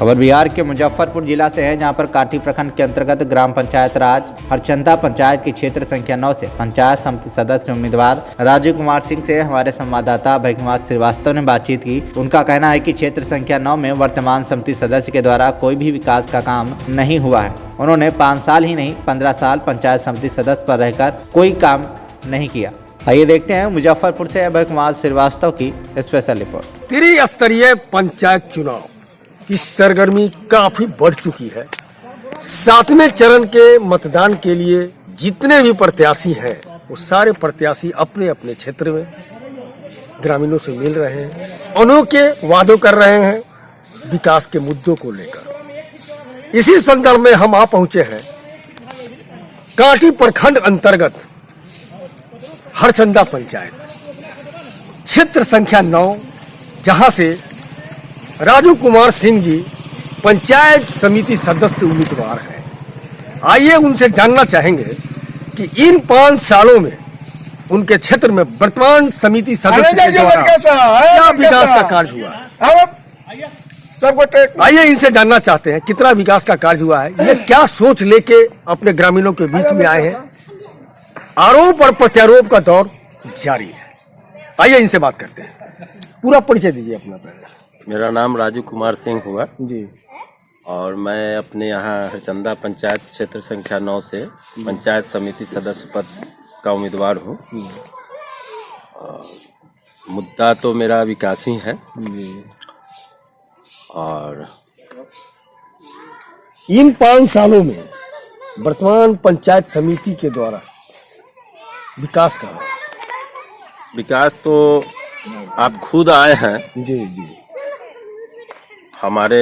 खबर बिहार के मुजफ्फरपुर जिला से है, जहां पर काटी प्रखंड के अंतर्गत ग्राम पंचायत राज हरचंदा पंचायत की क्षेत्र संख्या 9 से पंचायत समिति सदस्य उम्मीदवार राजीव कुमार सिंह से हमारे संवाददाता अभय कुमार श्रीवास्तव ने बातचीत की। उनका कहना है कि क्षेत्र संख्या 9 में वर्तमान समिति सदस्य के द्वारा कोई भी विकास का काम नहीं हुआ है। उन्होंने 5 साल ही नहीं 15 साल पंचायत समिति सदस्य पर रहकर कोई काम नहीं किया। आइए देखते हैं मुजफ्फरपुर से अभय कुमार श्रीवास्तव की स्पेशल रिपोर्ट। त्रिस्तरीय पंचायत चुनाव की सरगर्मी काफी बढ़ चुकी है। 7वें चरण के मतदान के लिए जितने भी प्रत्याशी हैं वो सारे प्रत्याशी अपने अपने क्षेत्र में ग्रामीणों से मिल रहे हैं, अनोखे वादों कर रहे हैं विकास के मुद्दों को लेकर। इसी संदर्भ में हम आ पहुंचे हैं काटी प्रखंड अंतर्गत हरचंदा पंचायत क्षेत्र संख्या 9, जहां से राजू कुमार सिंह जी पंचायत समिति सदस्य उम्मीदवार हैं। आइए उनसे जानना चाहेंगे कि इन 5 सालों में उनके क्षेत्र में वर्तमान समिति सदस्य के द्वारा क्या विकास का कार्य हुआ है। आइए इनसे जानना चाहते हैं कितना विकास का कार्य हुआ है, ये क्या सोच लेके अपने ग्रामीणों के बीच में आए हैं। आरोप और प्रत्यारोप का दौर जारी है। आइए इनसे बात करते हैं। पूरा परिचय दीजिए अपना पहले। मेरा नाम राजू कुमार सिंह हुआ जी, और मैं अपने यहाँ हरचंदा पंचायत क्षेत्र संख्या 9 से पंचायत समिति सदस्य पद का उम्मीदवार हूँ। मुद्दा तो मेरा विकास ही है। और इन 5 सालों में वर्तमान पंचायत समिति के द्वारा विकास तो आप खुद आए हैं जी जी, हमारे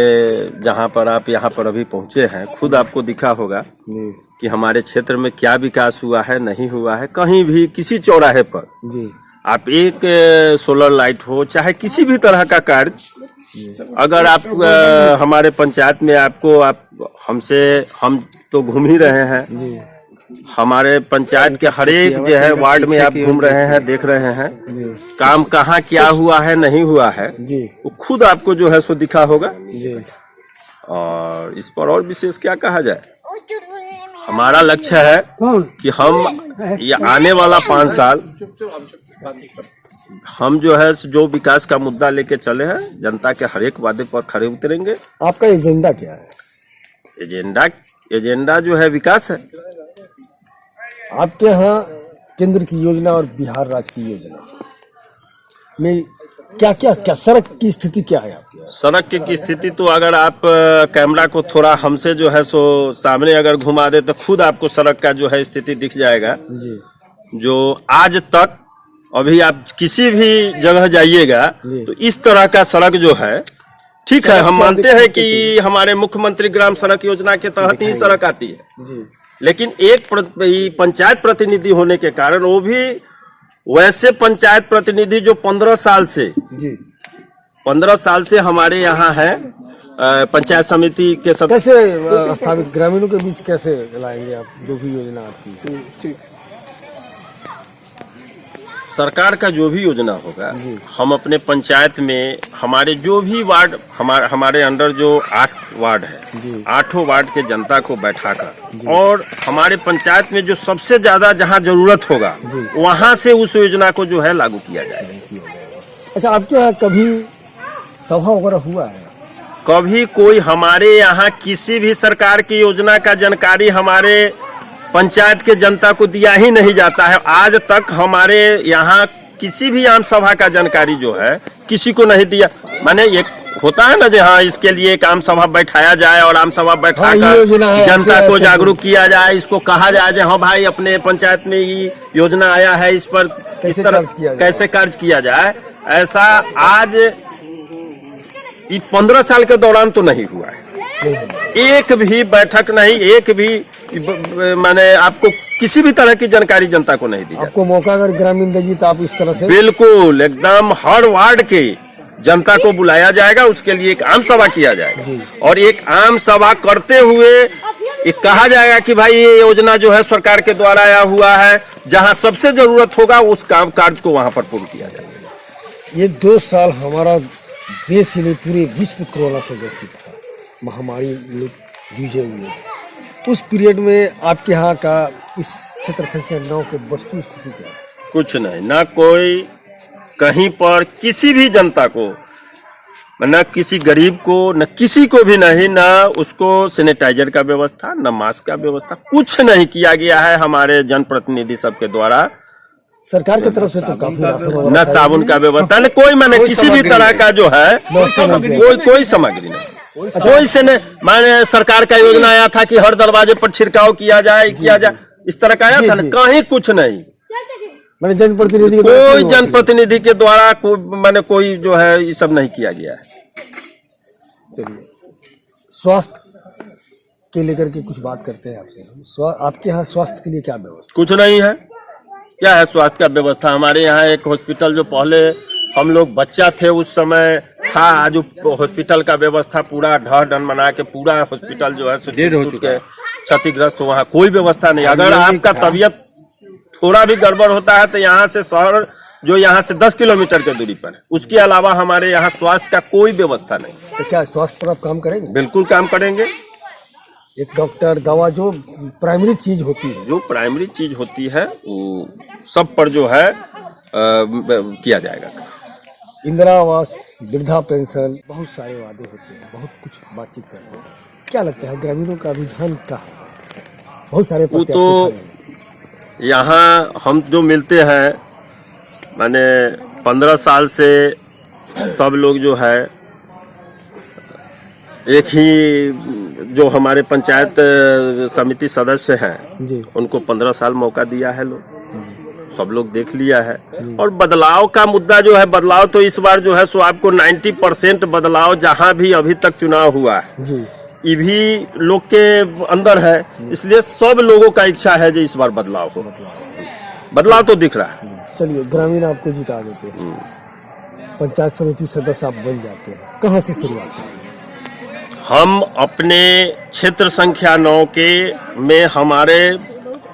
जहाँ पर आप यहाँ पर अभी पहुँचे हैं, खुद आपको दिखा होगा कि हमारे क्षेत्र में क्या विकास हुआ है, नहीं हुआ है। कहीं भी किसी चौराहे पर जी आप एक सोलर लाइट हो, चाहे किसी भी तरह का कार्य, अगर आप हमारे पंचायत में आपको हम तो घूम ही रहे हैं, हमारे पंचायत के हर एक जो है वार्ड में आप घूम रहे हैं, देख रहे हैं काम कहाँ क्या हुआ है, नहीं हुआ है, वो खुद आपको जो है सो दिखा होगा। और इस पर और विशेष क्या कहा जाए। हमारा लक्ष्य है कि हम ये आने वाला 5 साल हम जो है जो विकास का मुद्दा लेके चले हैं, जनता के हर एक वादे पर खड़े उतरेंगे। आपका एजेंडा क्या है? एजेंडा जो है विकास है। आपके यहाँ केंद्र की योजना और बिहार राज्य की योजना में क्या सड़क की स्थिति क्या है आपके यहाँ? सड़क की स्थिति तो अगर आप कैमरा को थोड़ा हमसे जो है सो सामने अगर घुमा दे तो खुद आपको सड़क का जो है स्थिति दिख जाएगा जी। जो आज तक अभी आप किसी भी जगह जाइएगा तो इस तरह का सड़क जो है, ठीक है, हम मानते हैं कि हमारे मुख्यमंत्री ग्राम सड़क योजना के तहत ही सड़क आती है जी। लेकिन एक पंचायत प्रतिनिधि होने के कारण वो भी वैसे पंचायत प्रतिनिधि जो 15 साल से हमारे यहाँ है पंचायत समिति के सदस्य। कैसे स्थापित ग्रामीणों के बीच कैसे लाएंगे आप जो भी योजना आपकी है? सरकार का जो भी योजना होगा, हम अपने पंचायत में हमारे जो भी वार्ड हमारे अंडर जो 8 वार्ड है, 8 वार्ड के जनता को बैठाकर और हमारे पंचायत में जो सबसे ज्यादा जहां जरूरत होगा वहां से उस योजना को जो है लागू किया जाएगा। अच्छा, आपके यहाँ कभी सभा वगैरह हुआ है? कभी कोई हमारे यहाँ किसी भी सरकार की योजना का जानकारी हमारे पंचायत के जनता को दिया ही नहीं जाता है। आज तक हमारे यहाँ किसी भी आम सभा का जानकारी जो है किसी को नहीं दिया। माने एक होता है ना जो हाँ इसके लिए एक आम सभा बैठाया जाए और आम सभा बैठाकर जनता को जागरूक किया जाए, इसको कहा जाए हाँ भाई अपने पंचायत में ये योजना आया है, इस पर किस तरह कैसे कार्य किया जाए। ऐसा आज ये 15 साल के दौरान तो नहीं हुआ है। एक भी बैठक नहीं, एक भी माने आपको किसी भी तरह की जानकारी जनता को नहीं दी जाती। आपको मौका अगर ग्रामीण देगी तो आप इस तरह से बिल्कुल एकदम हर वार्ड के जनता को बुलाया जाएगा, उसके लिए एक आम सभा किया जाएगा और एक आम सभा करते हुए एक कहा जाएगा कि भाई ये योजना जो है सरकार के द्वारा आया हुआ है, जहां सबसे जरूरत होगा उस काम कार्य को वहां पर पूर्ण किया जाएगा। ये 2 साल हमारा देश ही नहीं पूरे विश्व कोरोना से ग्रसित था। महामारी लोग जूझे हुए थे, उस पीरियड में आपके यहाँ का इस क्षेत्र संख्या 9 के वस्तु स्थिति क्या है? कुछ नहीं, ना कोई कहीं पर किसी भी जनता को, न किसी गरीब को, न किसी को भी नहीं, न उसको सैनिटाइजर का व्यवस्था, न मास्क का व्यवस्था, कुछ नहीं किया गया है हमारे जनप्रतिनिधि सबके द्वारा। सरकार की तरफ से तो काफी राशन न साबुन का व्यवस्था, न कोई मैंने किसी भी तरह का जो है कोई सामग्री नहीं, कोई से नहीं। माने सरकार का योजना आया था कि हर दरवाजे पर छिड़काव किया जाए, इस तरह का आया था ना, कहीं कुछ नहीं। मैंने जनप्रतिनिधि कोई जनप्रतिनिधि के द्वारा मैंने कोई जो है ये सब नहीं किया गया है। चलिए, स्वास्थ्य के लेकर के कुछ बात करते हैं आपसे। आपके यहाँ स्वास्थ्य के लिए क्या व्यवस्था? कुछ नहीं है। क्या है स्वास्थ्य का व्यवस्था? हमारे यहाँ एक हॉस्पिटल जो पहले हम लोग बच्चा थे उस समय था, आज हॉस्पिटल का व्यवस्था पूरा ढह ढन बना के पूरा हॉस्पिटल जो है क्षतिग्रस्त, वहाँ कोई व्यवस्था नहीं। अगर आपका तबीयत थोड़ा भी गड़बड़ होता है तो यहाँ से शहर जो यहाँ से 10 किलोमीटर की दूरी पर है, उसके अलावा हमारे यहाँ स्वास्थ्य का कोई व्यवस्था नहीं। तो क्या स्वास्थ्य पर आप काम करेंगे? बिल्कुल काम करेंगे। एक डॉक्टर, दवा, जो प्राइमरी चीज होती है, जो प्राइमरी चीज होती है वो सब पर जो है किया जाएगा। इंदिरा आवास, वृद्धा पेंशन, बहुत सारे वादे होते हैं, बहुत कुछ बातचीत करते हैं। क्या लगता है ग्रामीणों का रुझान क्या है? बहुत सारे प्रत्याशी तो यहाँ हम जो मिलते हैं, माने 15 साल से सब लोग जो है एक ही जो हमारे पंचायत समिति सदस्य हैं जी, उनको 15 साल मौका दिया है लोग, सब लोग देख लिया है। और बदलाव का मुद्दा जो है, बदलाव तो इस बार जो है सो आपको 90% बदलाव जहां भी अभी तक चुनाव हुआ है जी, ये भी लोग के अंदर है, इसलिए सब लोगों का इच्छा है जो इस बार बदलाव हो। बदलाव तो दिख रहा है। चलिए, ग्रामीण आपको जिता देते हैं, पंचायत समिति सदस्य आप बन जाते हैं, कहाँ से शुरुआत करेंगे? हम अपने क्षेत्र संख्या 9 के में हमारे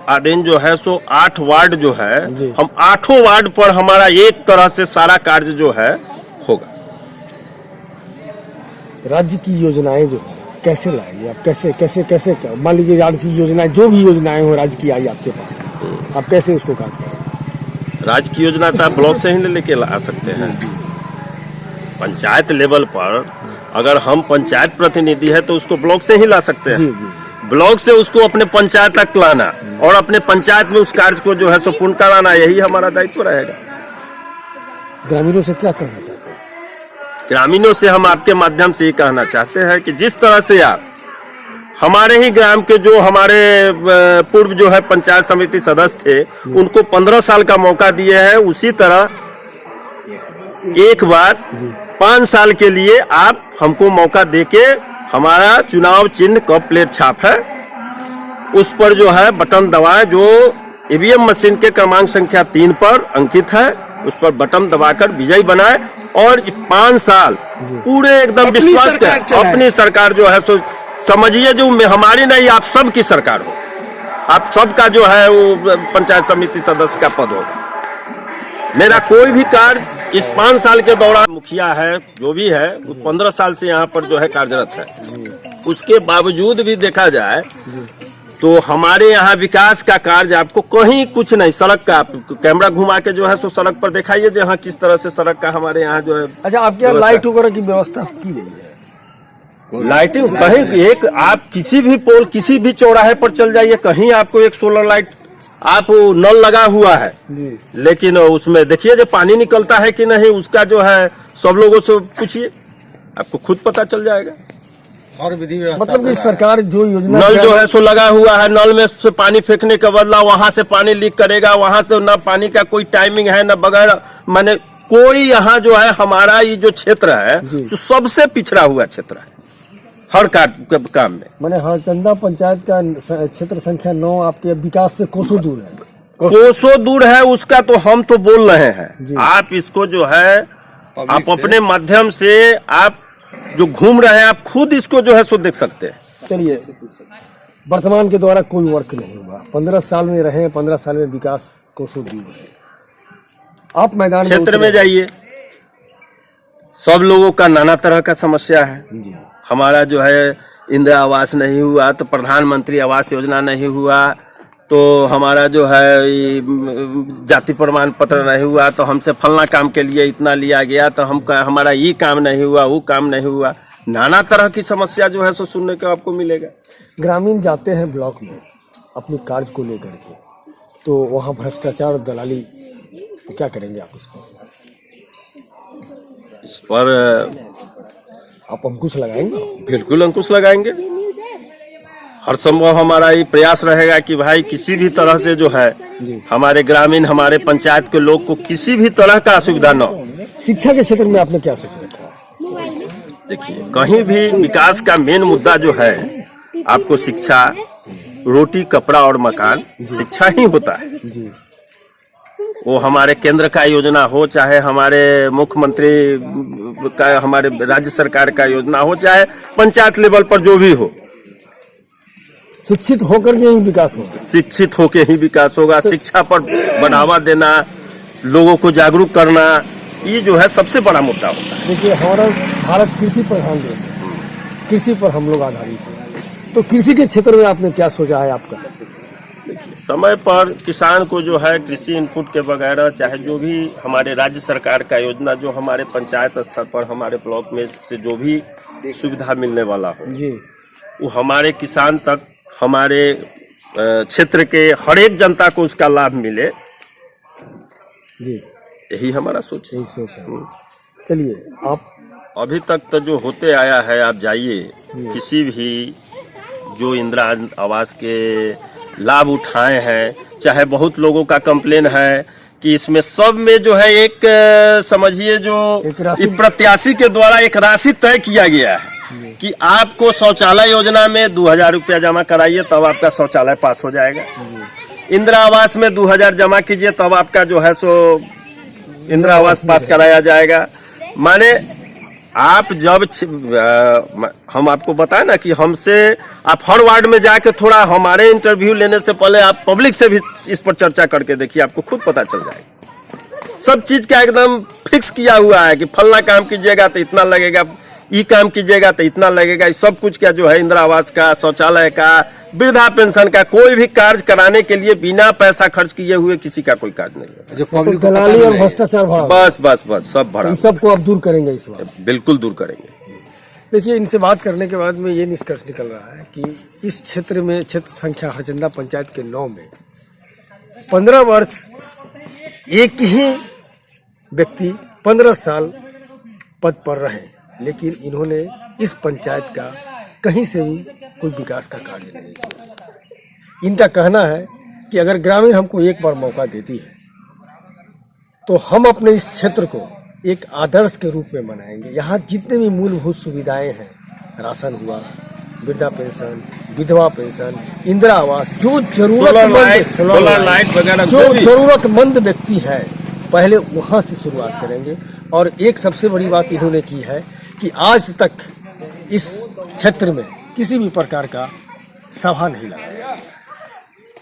आधीन जो है सो 8 वार्ड जो है, हम 8 वार्ड पर हमारा एक तरह से सारा कार्य जो है होगा। राज्य की योजनाएं जो है कैसे लाएंगे आप? कैसे मान लीजिए राज्य की योजनाएं, जो भी योजनाएं हो राज्य की आई आपके पास, आप कैसे उसको कार्य करेंगे? राज्य की योजना तो आप ब्लॉक से ही लेके आ सकते हैं। पंचायत लेवल पर अगर हम पंचायत प्रतिनिधि है तो उसको ब्लॉक से ही ला सकते हैं। जी जी, ब्लॉक से उसको अपने पंचायत तक लाना और अपने पंचायत में उस कार्य को जो है सो पूर्ण कराना, यही हमारा दायित्व रहेगा। ग्रामीणों से क्या कहना चाहते हैं? ग्रामीणों से हम आपके माध्यम से ये कहना चाहते हैं कि जिस तरह से आप हमारे ही ग्राम के जो हमारे पूर्व जो है पंचायत समिति सदस्य थे, उनको 15 साल का मौका दिए हैं, उसी तरह एक बार 5 साल के लिए आप हमको मौका देके, हमारा चुनाव चिन्ह कप प्लेट छाप है, उस पर जो है बटन दबाएं, जो ईवीएम मशीन के क्रमांक संख्या 3 पर अंकित है, उस पर बटन दबाकर विजयी बनाए और 5 साल पूरे एकदम विश्वास के अपनी सरकार जो है सो समझिए, जो हमारी नहीं आप सबकी सरकार हो, आप सबका जो है वो पंचायत समिति सदस्य का पद होगा। मेरा कोई भी कार्य इस 5 साल के दौरान, मुखिया है जो भी है वो 15 साल से यहाँ पर जो है कार्यरत है, उसके बावजूद भी देखा जाए तो हमारे यहाँ विकास का कार्य आपको कहीं कुछ नहीं। सड़क का आप कैमरा घुमा के जो है सो सड़क पर दिखाइए जहाँ किस तरह से सड़क का हमारे यहाँ जो है। अच्छा, आपके यहाँ लाइट वगैरह की व्यवस्था की गई है? लाइटिंग कहीं एक आप किसी भी पोल, किसी भी चौराहे पर चल जाइए, कहीं आपको एक सोलर लाइट आप नल लगा हुआ है जी, लेकिन उसमें देखिए जो पानी निकलता है कि नहीं, उसका जो है सब लोगों से पूछिए, आपको खुद पता चल जाएगा। और विधि मतलब कि सरकार जो योजना, नल जो है सो लगा हुआ है, नल में से पानी फेंकने का बदला वहां से पानी लीक करेगा, वहां से ना पानी का कोई टाइमिंग है ना बगैर, माने कोई यहाँ जो है हमारा ये जो क्षेत्र है तो सबसे पिछड़ा हुआ क्षेत्र है हर काम में। मैंने हरचंदा पंचायत का क्षेत्र संख्या 9 आपके विकास से कोसों दूर है, कोसों दूर है, उसका तो हम तो बोल रहे हैं। आप इसको जो है आप अपने माध्यम से आप जो घूम रहे हैं, आप खुद इसको जो है सो देख सकते हैं। चलिए, वर्तमान के द्वारा कोई वर्क नहीं हुआ, 15 साल में रहे, 15 साल में विकास कोसों दूर है। आप मैदान क्षेत्र में जाइए, सब लोगों का नाना तरह का समस्या है। हमारा जो है इंदिरा आवास नहीं हुआ, तो प्रधानमंत्री आवास योजना नहीं हुआ, तो हमारा जो है जाति प्रमाण पत्र नहीं हुआ, तो हमसे फलना काम के लिए इतना लिया गया, तो हमारा ये काम नहीं हुआ, वो काम नहीं हुआ। नाना तरह की समस्या जो है सो सुनने को आपको मिलेगा। ग्रामीण जाते हैं ब्लॉक में अपने कार्य को लेकर के, तो वहाँ भ्रष्टाचार और दलाली, तो क्या करेंगे आप इस पर आप अंकुश लगाएंगे? बिल्कुल अंकुश लगाएंगे। हर संभव हमारा ये प्रयास रहेगा कि भाई किसी भी तरह से जो है हमारे ग्रामीण, हमारे पंचायत के लोग को किसी भी तरह का असुविधा न हो। शिक्षा के क्षेत्र में आपने क्या सोच रखा है? देखिए, कहीं भी विकास का मेन मुद्दा जो है आपको शिक्षा, रोटी, कपड़ा और मकान, शिक्षा ही होता है जी। वो हमारे केंद्र का योजना हो, चाहे हमारे मुख्यमंत्री का, हमारे राज्य सरकार का योजना हो, चाहे पंचायत लेवल पर जो भी हो, शिक्षित होकर के ही विकास होगा। शिक्षित होके ही विकास होगा। शिक्षा पर बढ़ावा देना, लोगों को जागरूक करना, ये जो है सबसे बड़ा मुद्दा होता है। देखिए, हमारा भारत कृषि प्रधान देश है, कृषि पर हम लोग आधारित हैं, तो कृषि के क्षेत्र में आपने क्या सोचा है आपका? समय पर किसान को जो है कृषि इनपुट के बगैर, चाहे जो भी हमारे राज्य सरकार का योजना, जो हमारे पंचायत स्तर पर, हमारे ब्लॉक में से जो भी सुविधा मिलने वाला हो जी, वो हमारे किसान तक, हमारे क्षेत्र के हर एक जनता को उसका लाभ मिले, जी, यही हमारा सोच है। यही सोच है। चलिए, आप अभी तक तो जो होते आया है, आप जाइए किसी भी जो इंदिरा आवास के लाभ उठाए हैं, चाहे बहुत लोगों का कंप्लेन है कि इसमें सब में जो है एक समझिए जो प्रत्याशी के द्वारा एक राशि तय किया गया है कि आपको शौचालय योजना में 2000 रुपया जमा कराइए तब आपका शौचालय पास हो जाएगा। इंदिरा आवास में 2000 जमा कीजिए तब आपका जो है सो इंदिरा आवास पास कराया जाएगा। माने आप जब हम आपको बताए ना कि हमसे आप हर वार्ड में जाके थोड़ा हमारे इंटरव्यू लेने से पहले आप पब्लिक से भी इस पर चर्चा करके देखिए, आपको खुद पता चल जाएगा। सब चीज का एकदम फिक्स किया हुआ है कि फलना काम कीजिएगा तो इतना लगेगा, ई काम कीजिएगा तो इतना लगेगा। इस सब कुछ का जो है इंदिरा आवास का, शौचालय का, वृद्धा पेंशन का, कोई भी कार्य कराने के लिए बिना पैसा खर्च किए हुए किसी का कोई कार्य नहीं है। तो दलाली और भ्रष्टाचार भरा, बस सब भरा, इन सबको आप दूर करेंगे इस बार? बिल्कुल दूर करेंगे। देखिए, इनसे बात करने के बाद में ये निष्कर्ष निकल रहा है कि इस क्षेत्र में, क्षेत्र संख्या हरचंदा पंचायत के 9 में 15 वर्ष एक ही व्यक्ति 15 साल पद पर रहे, लेकिन इन्होंने इस पंचायत का कहीं से भी कोई विकास का कार्य नहीं किया। इनका कहना है कि अगर ग्रामीण हमको एक बार मौका देती है तो हम अपने इस क्षेत्र को एक आदर्श के रूप में बनाएंगे। यहाँ जितने भी मूलभूत सुविधाएं हैं, राशन हुआ, वृद्धा पेंशन, विधवा पेंशन, इंदिरा आवास, जो जरूरतमंद व्यक्ति है, पहले वहाँ से शुरुआत करेंगे। और एक सबसे बड़ी बात इन्होंने की है कि आज तक इस क्षेत्र में किसी भी प्रकार का सभा नहीं लगाया।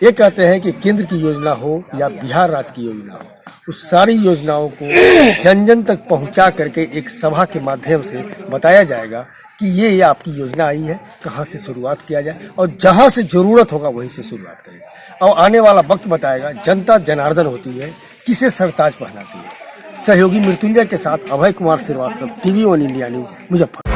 ये कहते हैं कि केंद्र की योजना हो या बिहार राज्य की योजना हो, उस सारी योजनाओं को जन जन तक पहुंचा करके एक सभा के माध्यम से बताया जाएगा कि ये आपकी योजना आई है, कहाँ से शुरुआत किया जाए, और जहाँ से जरूरत होगा वहीं से शुरुआत करेगा। और आने वाला वक्त बताएगा जनता जनार्दन होती है, किसे सरताज पहनाती है। सहयोगी मृत्युंजय के साथ Abhay Kumar Shrivastava, TV1 India news, Muzaffarpur.